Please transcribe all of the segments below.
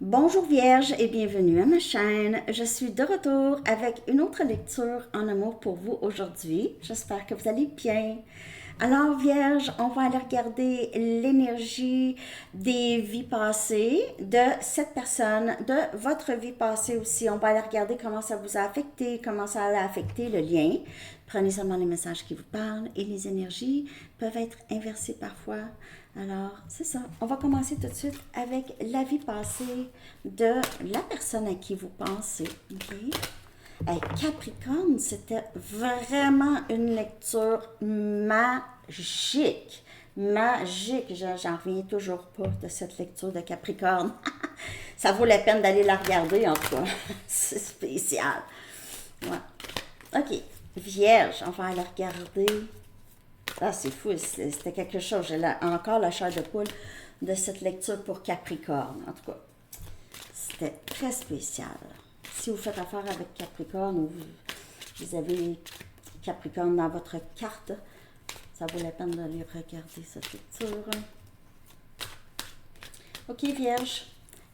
Bonjour Vierge et bienvenue à ma chaîne. Je suis de retour avec une autre lecture en amour pour vous aujourd'hui. J'espère que vous allez bien. Alors Vierge, on va aller regarder l'énergie des vies passées de cette personne, de votre vie passée aussi. On va aller regarder comment ça vous a affecté, comment ça a affecté le lien. Prenez seulement les messages qui vous parlent et les énergies peuvent être inversées parfois. Alors, c'est ça. On va commencer tout de suite avec la vie passée de la personne à qui vous pensez. OK? Hey, Capricorne, c'était vraiment une lecture magique. Magique. J'en reviens toujours pas de cette lecture de Capricorne. Ça vaut la peine d'aller la regarder, en tout cas. C'est spécial. Ouais. OK. Vierge, on va aller regarder. Ah, c'est fou, c'était quelque chose. J'ai encore la chair de poule de cette lecture pour Capricorne. En tout cas, c'était très spécial. Si vous faites affaire avec Capricorne ou vous avez Capricorne dans votre carte, ça vaut la peine d'aller regarder cette lecture. OK, Vierge.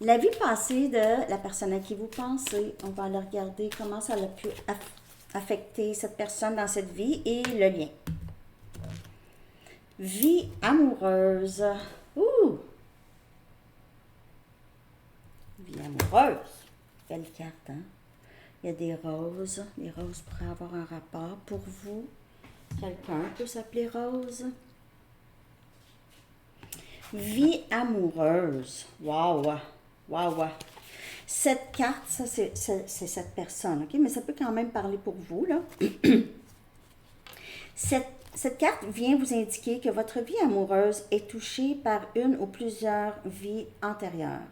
La vie passée de la personne à qui vous pensez, on va aller regarder comment ça a pu affecter cette personne dans cette vie et le lien. Vie amoureuse. Ouh! Vie amoureuse. Belle carte, hein? Il y a des roses. Les roses pourraient avoir un rapport pour vous. Quelqu'un peut s'appeler Rose. Vie amoureuse. Waouh! Waouh! Cette carte, ça, c'est cette personne, OK? Mais ça peut quand même parler pour vous, là. Cette carte vient vous indiquer que votre vie amoureuse est touchée par une ou plusieurs vies antérieures.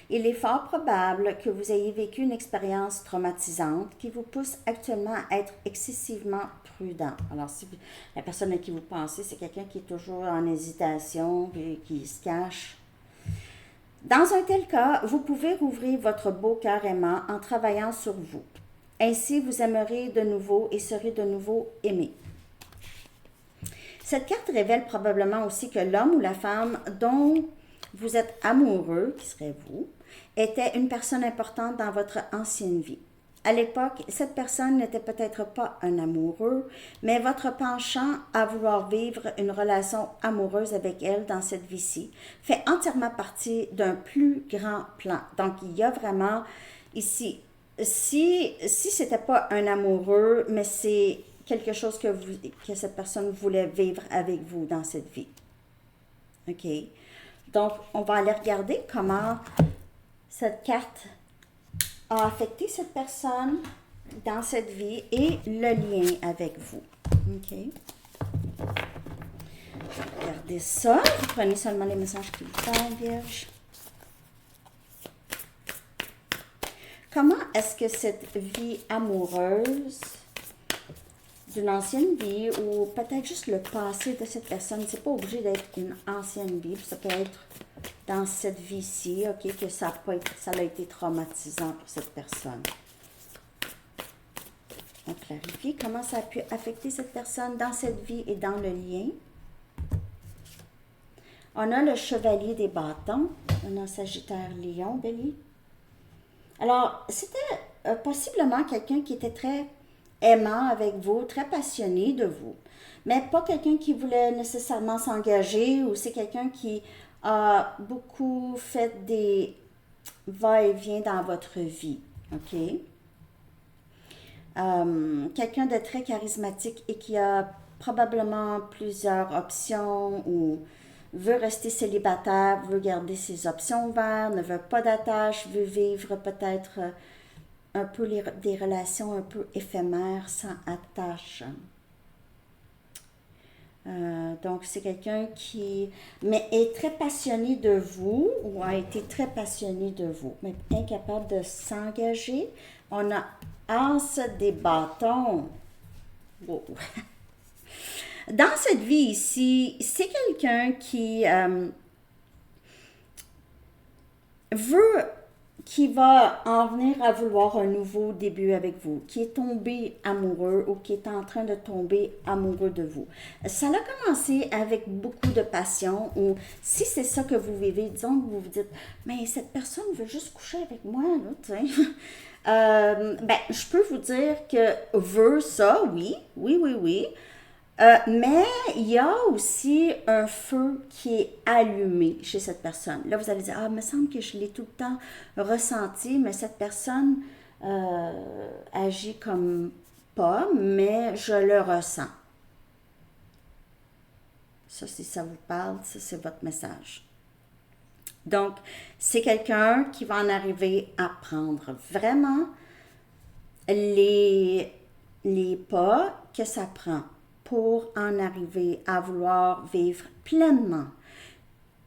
Il est fort probable que vous ayez vécu une expérience traumatisante qui vous pousse actuellement à être excessivement prudent. Alors, si la personne à qui vous pensez, c'est quelqu'un qui est toujours en hésitation et qui se cache. Dans un tel cas, vous pouvez rouvrir votre beau cœur aimant en travaillant sur vous. Ainsi, vous aimerez de nouveau et serez de nouveau aimé. Cette carte révèle probablement aussi que l'homme ou la femme dont vous êtes amoureux, qui serait vous, était une personne importante dans votre ancienne vie. À l'époque, cette personne n'était peut-être pas un amoureux, mais votre penchant à vouloir vivre une relation amoureuse avec elle dans cette vie-ci fait entièrement partie d'un plus grand plan. Donc, il y a vraiment ici, si c'était pas un amoureux, mais c'est quelque chose que cette personne voulait vivre avec vous dans cette vie. OK? Donc, on va aller regarder comment cette carte a affecté cette personne dans cette vie et le lien avec vous. OK? Regardez ça. Prenez seulement les messages qui vous parlent, Vierge. Comment est-ce que cette vie amoureuse d'une ancienne vie ou peut-être juste le passé de cette personne, c'est pas obligé d'être une ancienne vie, ça peut être dans cette vie-ci, OK, que ça a été traumatisant pour cette personne. On clarifie comment ça a pu affecter cette personne dans cette vie et dans le lien. On a le chevalier des bâtons, on a Sagittaire Lion, Bélier. Alors, c'était possiblement quelqu'un qui était très aimant avec vous, très passionné de vous, mais pas quelqu'un qui voulait nécessairement s'engager ou c'est quelqu'un qui a beaucoup fait des va-et-vient dans votre vie, OK? Quelqu'un de très charismatique et qui a probablement plusieurs options ou veut rester célibataire, veut garder ses options ouvertes, ne veut pas d'attache, veut vivre peut-être un peu des relations un peu éphémères, sans attache. Donc, c'est quelqu'un qui mais est très passionné de vous ou a été très passionné de vous, mais incapable de s'engager. On a As des bâtons. Wow. Dans cette vie ici, c'est quelqu'un qui veut qui va en venir à vouloir un nouveau début avec vous, qui est tombé amoureux ou qui est en train de tomber amoureux de vous. Ça a commencé avec beaucoup de passion ou si c'est ça que vous vivez, disons que vous vous dites, mais cette personne veut juste coucher avec moi, là, tu sais. Ben, je peux vous dire que veut ça, oui, oui, oui, oui. Mais il y a aussi un feu qui est allumé chez cette personne. Là, vous allez dire, ah, il me semble que je l'ai tout le temps ressenti, mais cette personne agit comme pas, mais je le ressens. Ça, si ça vous parle, ça, c'est votre message. Donc, c'est quelqu'un qui va en arriver à prendre vraiment les, les pas que ça prend pour en arriver à vouloir vivre pleinement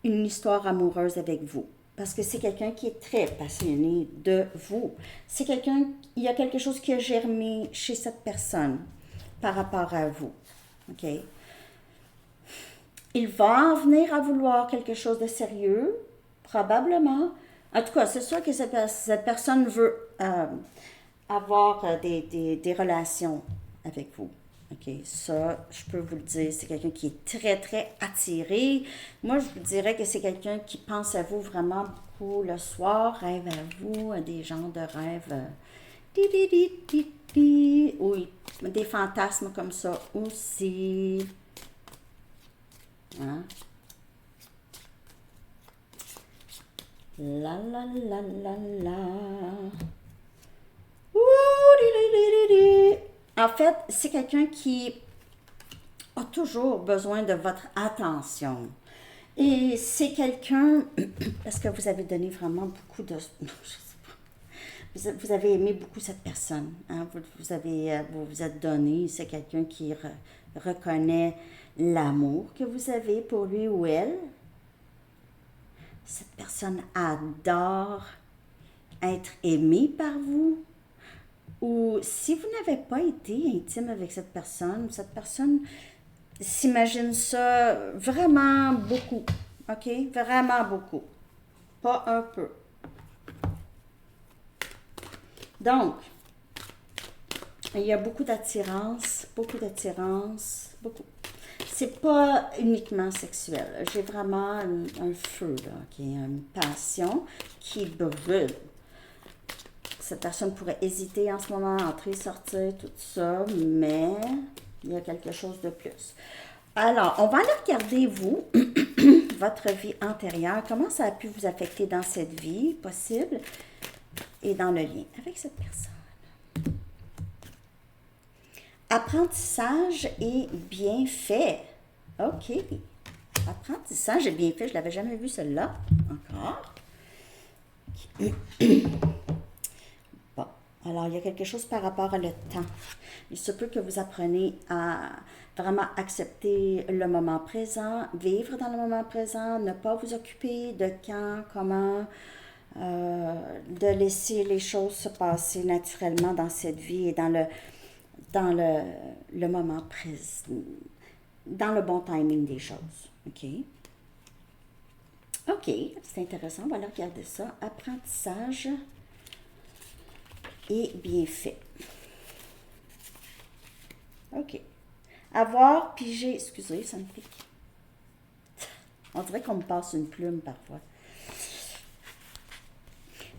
une histoire amoureuse avec vous. Parce que c'est quelqu'un qui est très passionné de vous. C'est quelqu'un, il y a quelque chose qui a germé chez cette personne par rapport à vous. OK? Il va en venir à vouloir quelque chose de sérieux, probablement. En tout cas, c'est sûr que cette personne veut avoir des relations avec vous. OK, ça, je peux vous le dire, c'est quelqu'un qui est très, très attiré. Moi, je vous dirais que c'est quelqu'un qui pense à vous vraiment beaucoup le soir, rêve à vous, des genres de rêves. Oui, des fantasmes comme ça aussi. Hein? La la la la la. En fait, c'est quelqu'un qui a toujours besoin de votre attention. Et c'est quelqu'un, parce que vous avez donné vraiment beaucoup de... Vous avez aimé beaucoup cette personne. Hein? Vous vous êtes donné. C'est quelqu'un qui reconnaît l'amour que vous avez pour lui ou elle. Cette personne adore être aimée par vous. Ou si vous n'avez pas été intime avec cette personne s'imagine ça vraiment beaucoup. OK? Vraiment beaucoup. Pas un peu. Donc, il y a beaucoup d'attirance, beaucoup. C'est pas uniquement sexuel. J'ai vraiment un feu, là, OK? Une passion qui brûle. Cette personne pourrait hésiter en ce moment, entrer, sortir, tout ça, mais il y a quelque chose de plus. Alors, on va aller regarder, vous, votre vie antérieure, comment ça a pu vous affecter dans cette vie possible et dans le lien avec cette personne. Apprentissage et bienfait. OK. Apprentissage et bienfait, je ne l'avais jamais vu celle-là encore. Bon, alors il y a quelque chose par rapport à le temps. Il se peut que vous appreniez à vraiment accepter le moment présent, vivre dans le moment présent, ne pas vous occuper de quand, comment, de laisser les choses se passer naturellement dans cette vie et dans le moment présent, dans le bon timing des choses. OK? OK, c'est intéressant. On va aller regarder ça. Apprentissage et bienfait. OK. Avoir pigé... Excusez, ça me pique. On dirait qu'on me passe une plume parfois.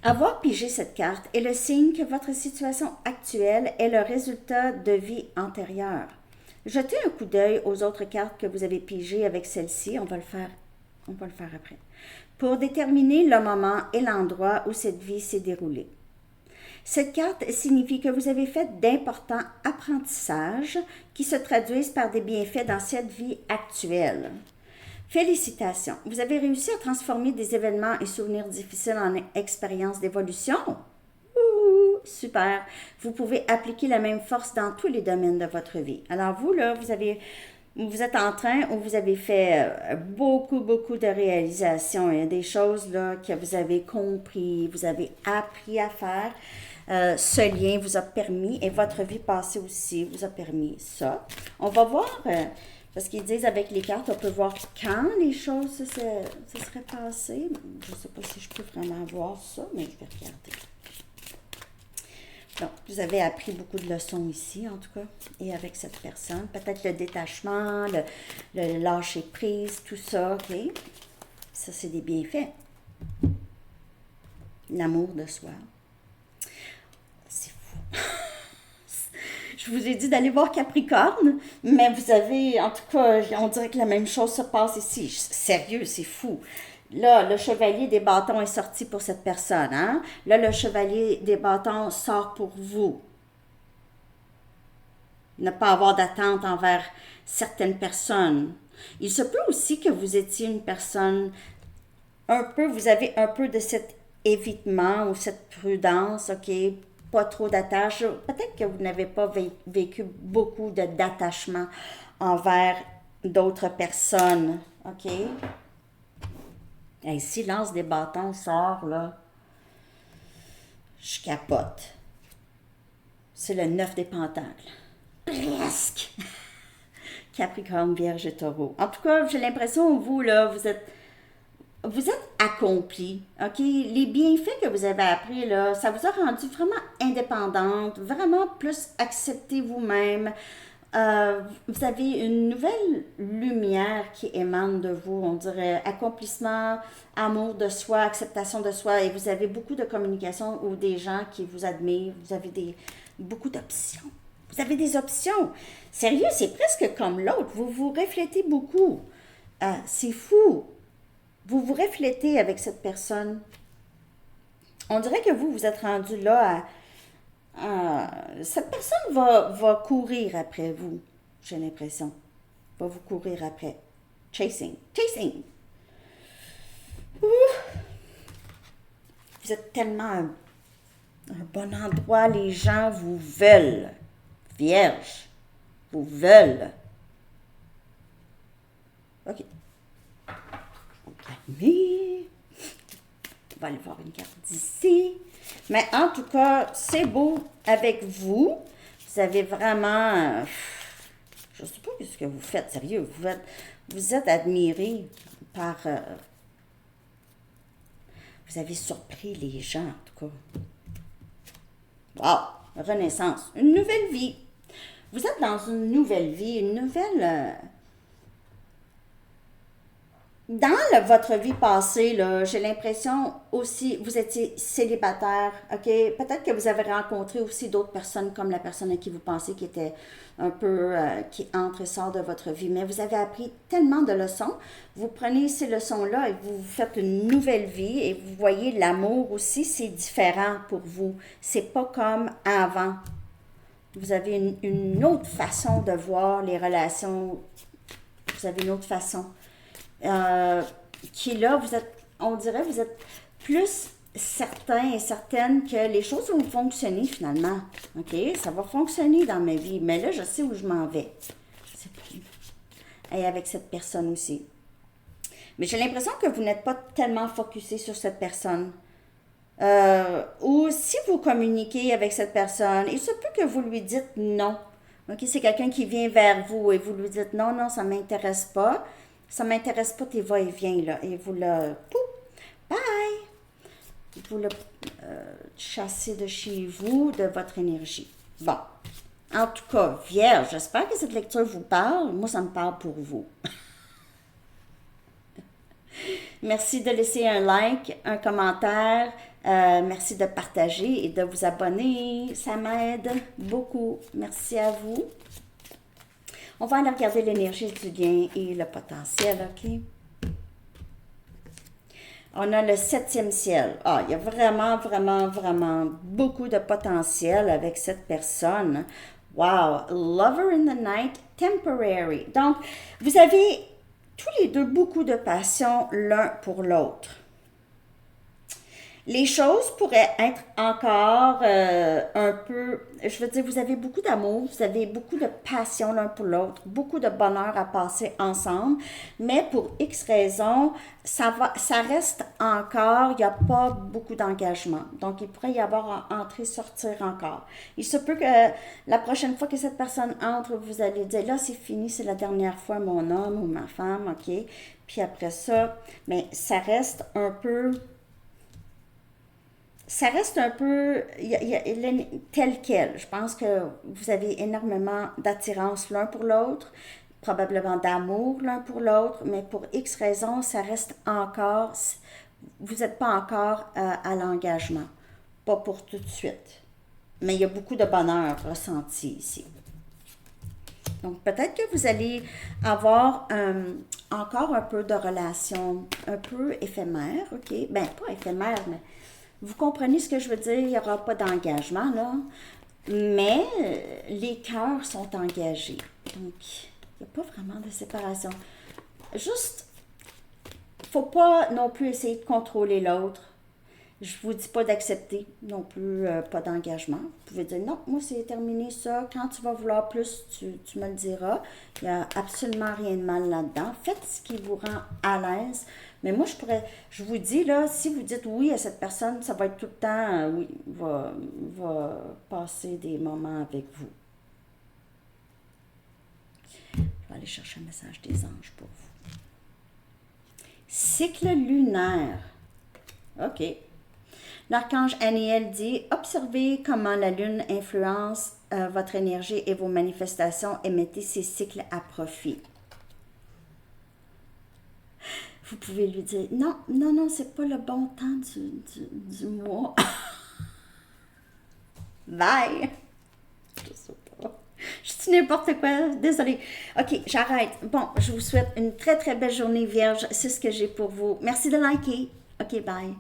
Avoir pigé cette carte est le signe que votre situation actuelle est le résultat de vie antérieure. Jetez un coup d'œil aux autres cartes que vous avez pigées avec celle-ci. On va le faire après. Pour déterminer le moment et l'endroit où cette vie s'est déroulée. Cette carte signifie que vous avez fait d'importants apprentissages qui se traduisent par des bienfaits dans cette vie actuelle. Félicitations! Vous avez réussi à transformer des événements et souvenirs difficiles en expériences d'évolution. Super! Vous pouvez appliquer la même force dans tous les domaines de votre vie. Alors vous, là, vous êtes en train où vous avez fait beaucoup de réalisations. Il y a des choses là que vous avez compris, vous avez appris à faire. Ce lien vous a permis, et votre vie passée aussi vous a permis ça. On va voir Parce qu'ils disent avec les cartes, on peut voir quand les choses se seraient passées. Je ne sais pas si je peux vraiment voir ça, mais je vais regarder. Donc, vous avez appris beaucoup de leçons ici, en tout cas, et avec cette personne. Peut-être le détachement, le lâcher-prise, tout ça, OK? Ça, c'est des bienfaits. L'amour de soi. C'est fou. Je vous ai dit d'aller voir Capricorne, mais vous avez, en tout cas, on dirait que la même chose se passe ici. Sérieux, c'est fou. Là, le chevalier des bâtons est sorti pour cette personne, hein? Là, le chevalier des bâtons sort pour vous. Ne pas avoir d'attente envers certaines personnes. Il se peut aussi que vous étiez une personne vous avez un peu de cet évitement ou cette prudence, OK? Pas trop d'attache. Peut-être que vous n'avez pas vécu beaucoup d'attachement envers d'autres personnes, OK? Et silence des bâtons sort, là. Je capote. C'est le 9 des pentacles. Presque! Capricorne, Vierge et Taureau. En tout cas, j'ai l'impression, vous, là, vous êtes accompli, OK? Les bienfaits que vous avez appris, là, ça vous a rendu vraiment indépendante, vraiment plus accepté vous-même. Vous avez une nouvelle lumière qui émane de vous, on dirait accomplissement, amour de soi, acceptation de soi, et vous avez beaucoup de communication ou des gens qui vous admirent, vous avez beaucoup d'options. Vous avez des options. Sérieux, c'est presque comme l'autre, vous vous reflétez beaucoup. C'est fou. Vous vous reflétez avec cette personne. On dirait que vous êtes rendu là cette personne va courir après vous, j'ai l'impression. Va vous courir après. Chasing. Ouh. Vous êtes tellement un bon endroit. Les gens vous veulent. Vierge. Vous veulent. OK. Mais on va aller voir une carte d'ici. Mais en tout cas, c'est beau avec vous. Vous avez vraiment... je ne sais pas ce que vous faites, sérieux. Vous êtes admiré par... vous avez surpris les gens, en tout cas. Wow! Renaissance. Une nouvelle vie. Vous êtes dans une nouvelle vie, une nouvelle... Dans votre vie passée, là, j'ai l'impression aussi, vous étiez célibataire, OK? Peut-être que vous avez rencontré aussi d'autres personnes comme la personne à qui vous pensez qui était un peu, qui entre et sort de votre vie. Mais vous avez appris tellement de leçons. Vous prenez ces leçons-là et vous faites une nouvelle vie et vous voyez l'amour aussi, c'est différent pour vous. C'est pas comme avant. Vous avez une autre façon de voir les relations. Vous avez une autre façon. Qui là, on dirait, vous êtes plus certain et certaine que les choses vont fonctionner finalement. OK? Ça va fonctionner dans ma vie, mais là, je sais où je m'en vais. C'est plus. Et avec cette personne aussi. Mais j'ai l'impression que vous n'êtes pas tellement focusé sur cette personne. Ou si vous communiquez avec cette personne, il se peut que vous lui dites non. OK? C'est quelqu'un qui vient vers vous et vous lui dites non, ça ne m'intéresse pas. Ça ne m'intéresse pas tes va-et-vient, là. Et vous le... Bye! Vous le chassez de chez vous, de votre énergie. Bon. En tout cas, Vierge, j'espère que cette lecture vous parle. Moi, ça me parle pour vous. Merci de laisser un like, un commentaire. Merci de partager et de vous abonner. Ça m'aide beaucoup. Merci à vous. On va aller regarder l'énergie du lien et le potentiel, OK? On a le 7e ciel. Il y a vraiment beaucoup de potentiel avec cette personne. Wow! Lover in the night, temporary. Donc, vous avez tous les deux beaucoup de passion l'un pour l'autre. Les choses pourraient être encore un peu, je veux dire, vous avez beaucoup d'amour, vous avez beaucoup de passion l'un pour l'autre, beaucoup de bonheur à passer ensemble, mais pour X raisons, ça reste encore, il n'y a pas beaucoup d'engagement. Donc, il pourrait y avoir entrer, sortir encore. Il se peut que la prochaine fois que cette personne entre, vous allez dire, là, c'est fini, c'est la dernière fois mon homme ou ma femme, ok? Puis après ça, mais ça reste un peu tel quel. Je pense que vous avez énormément d'attirance l'un pour l'autre, probablement d'amour l'un pour l'autre, mais pour X raisons, ça reste encore, vous n'êtes pas encore à l'engagement. Pas pour tout de suite. Mais il y a beaucoup de bonheur ressenti ici. Donc peut-être que vous allez avoir encore un peu de relation un peu éphémère, ok? Ben pas éphémère, mais vous comprenez ce que je veux dire? Il n'y aura pas d'engagement, là. Mais les cœurs sont engagés. Donc, il n'y a pas vraiment de séparation. Juste, faut pas non plus essayer de contrôler l'autre. Je vous dis pas d'accepter non plus pas d'engagement. Vous pouvez dire non, moi c'est terminé ça. Quand tu vas vouloir plus, tu me le diras. Il n'y a absolument rien de mal là-dedans. Faites ce qui vous rend à l'aise. Mais moi, je vous dis là, si vous dites oui à cette personne, ça va être tout le temps, oui, va passer des moments avec vous. Je vais aller chercher un message des anges pour vous. Cycle lunaire. OK. L'archange Aniel dit « Observez comment la lune influence votre énergie et vos manifestations et mettez ces cycles à profit. » Vous pouvez lui dire « Non, non, non, c'est pas le bon temps du mois. » Bye! Je sais pas. Je dis n'importe quoi, désolée. OK, j'arrête. Bon, je vous souhaite une très, très belle journée vierge. C'est ce que j'ai pour vous. Merci de liker. OK, bye.